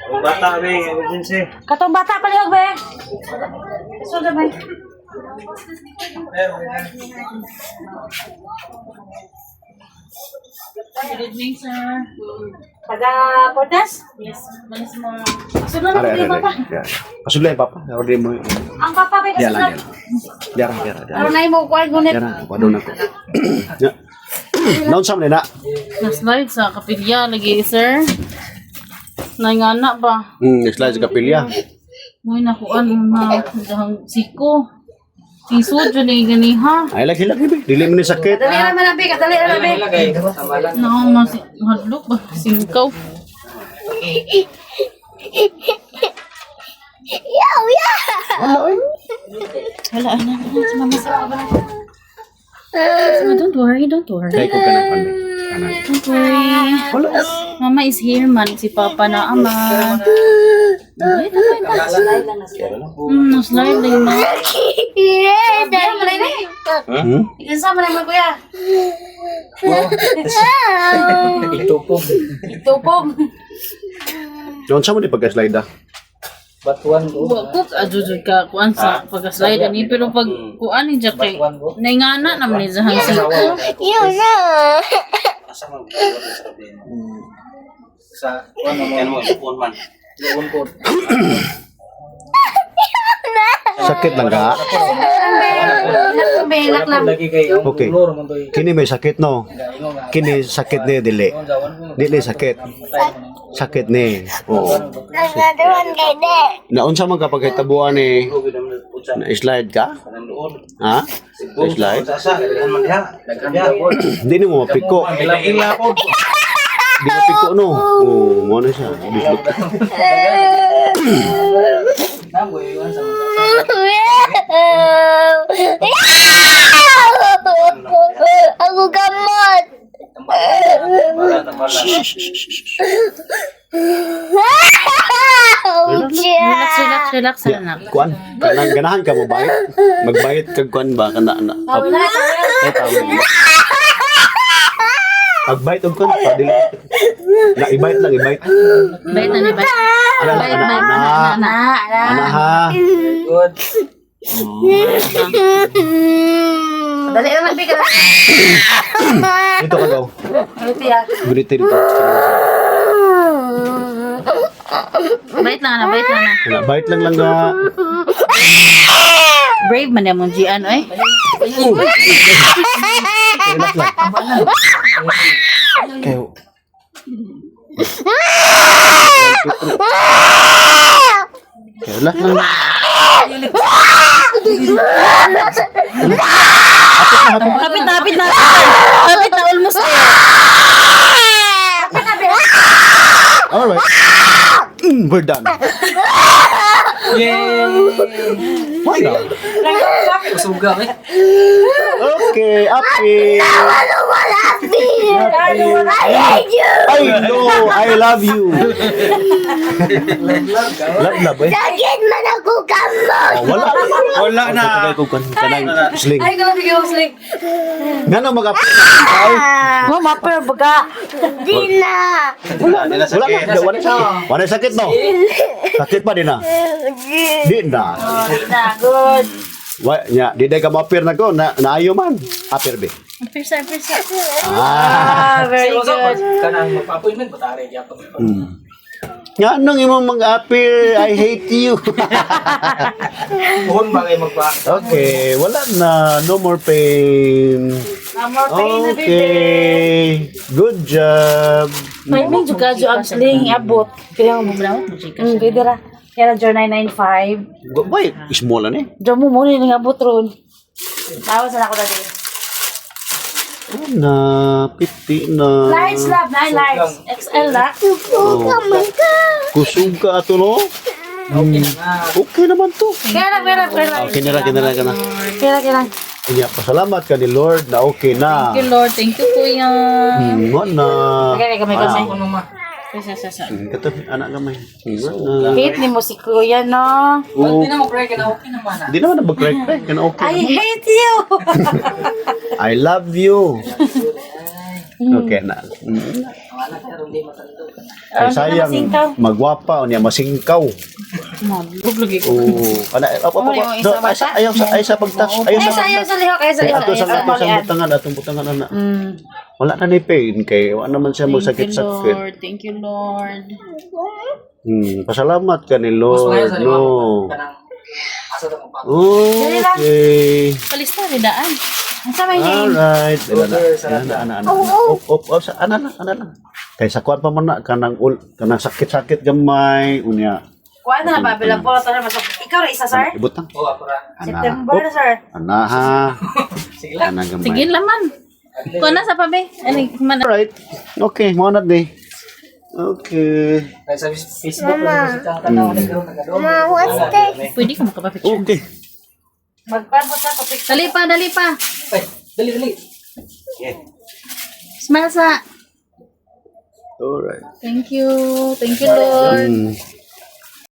Bata, be, emergency. Katong bata palihog be. So na bay. Good evening, sir. Taga Cortez? Yes, manis mo. Sunod na Are, kay papa. Pasudlay, Papa. Order mo. Ang papa kay Diyan lang, kasunod. diyan. Ano na mo kuan gunit? Diyan lang, padon ako. Naon sa na? Na-slide sa kapilya lagi, sir. Nangana ba? Slide sa kapilya. Uy, nakuan na dahang siko. Isod dyan eh, gani ha. Ay, lagi-lagi, be. Dili mo ni sakit. Dali ra man abi, kadali ra abi. Nakang mahadlok ba? Singkaw. Wala, ano. Si mama sa baba. Don't worry, don't worry. Kaya ko ka ng pan, be. Don't worry. Mama is here man. Si Papa na aman. Ay, takay na. Na-slide lang na. Dali mo na ni. Ikansa mo na mo kuya. Itupom. Naon sa mo ni pagka-slide, ah? Batuan ko. Wakok adjud ka kuan sa pagka-slide ani pero pag kuan ni kay naingana naman ni zahang siko. Asa mo sa problema? Sa ano mo, phone man. Phone ko. Sakit lang ka? Belak lang. Lagi kay Okay. ulo man toy. Kini may sakit, no? Kini sakit ni dili. Dili sakit. Sakit ni. Oo. Naunsa man ka pagkitabuan ni na-slide ka? Ha? Na-slide? Sa kan man diha. Daghan diha. Hindi ni mo mapiko. Ila po. Di mapiko, no? Oo, mo na siya. Bislok. Namo iwan sa Aku gamot. Relax na. Kuan, ganahan ka mo bayit? Magbayit kag kuan ba kana na? Ay tawag. Pagbait og kuan pa dili. Na ibait lang, ibait. Bait na ni bait. Bait na. Ana ha. good. Dali ra man bigla. Dito ka daw. Tiya. Guliti dito. Bait lang na. Ana, bait lang lang nga. Brave man yung Gian oy. Relax lang. Kayo. Kayo lang lang. Kapit na. Kapit na almost there. Alright. We're done. Why not? Suga eh. Okay, happy. I know, I love you. Love, eh. Sakit man ako gamot. Oh, wala. Wala na. Tagay ko kanang sling. Ay ko bigyo sling. Ngano mag-apply? Mo maper baga. Di na. Wala na sakit no. Sakit pa din na. Di na. Na good. Di day ka ma-appear na ko na naayo man. Appear be. Persa. Very good. Kanang magpa-appointment patare gyapon. Nga nang imong mag-appear, I hate you. Phone ba kay magpa? Okay, wala na. No more pain. Amor pain na bibi. Okay. Good job. May may juga jo ang sling abot. Kaya mo bro. Pwede ra. Kaya na 995. Wait, small na eh. Diyan mo muna yung abot ron. Tawas na ako dati. Na, 50 na. Lights lab, 9 lights. XL na. Oh. Kusog ka ato no? Okay naman to. Kaya lang. Okay na lang. Kaya lang. Kanya, pasalamat ka ni Lord na okay na. Thank you Lord. Thank you Kuya. Nga na. Kaya kami. Ano ma? Sa. Katabi, anak gamay. Nga na. Hate ni mo si Kuya, no? Hindi na mo break na okay naman ah. Di naman na mag-crack. Kana okay I naman. hate you! I love you. Okay na. Ay, sayang, magwapa, o niya, masingkaw. Mabog lagi ko. Oo. Ano, yung isa bata? ayaw sa pagtas. Ayaw Ay, sa sayo sa lihok, ay sa Kaya lihok. ato sa butangan, atong butangan, ana. Wala na ni pain, kay wala naman siya mo sakit-sakit. Thank you, Lord. Pasalamat ka ni Lord, no. Asa to mo pa? Okay. Kalista, ridaan. Ang sa may name. Alright. Ana. Ana. Kay sa kuan pa man na kanang sakit-sakit gamay unya. Kuha na ba? Bilang po ito na masok. Ikaw na isa, sir? Ibutang. Oo, ako ra. September na, sir. Ana ha. Sige lang. Ana gamay. Sige laman. Kung na sa pabe. Ano, man. Alright. Okay, mo na di. Okay. Kaya sa Facebook, ka tanaw na garo nagado. Mama, what's this? Pwede ka makapapicture. Okay. Magpabot sa topic. Dali pa. Ay, dali. Smile sa. Alright. Thank you, Lord.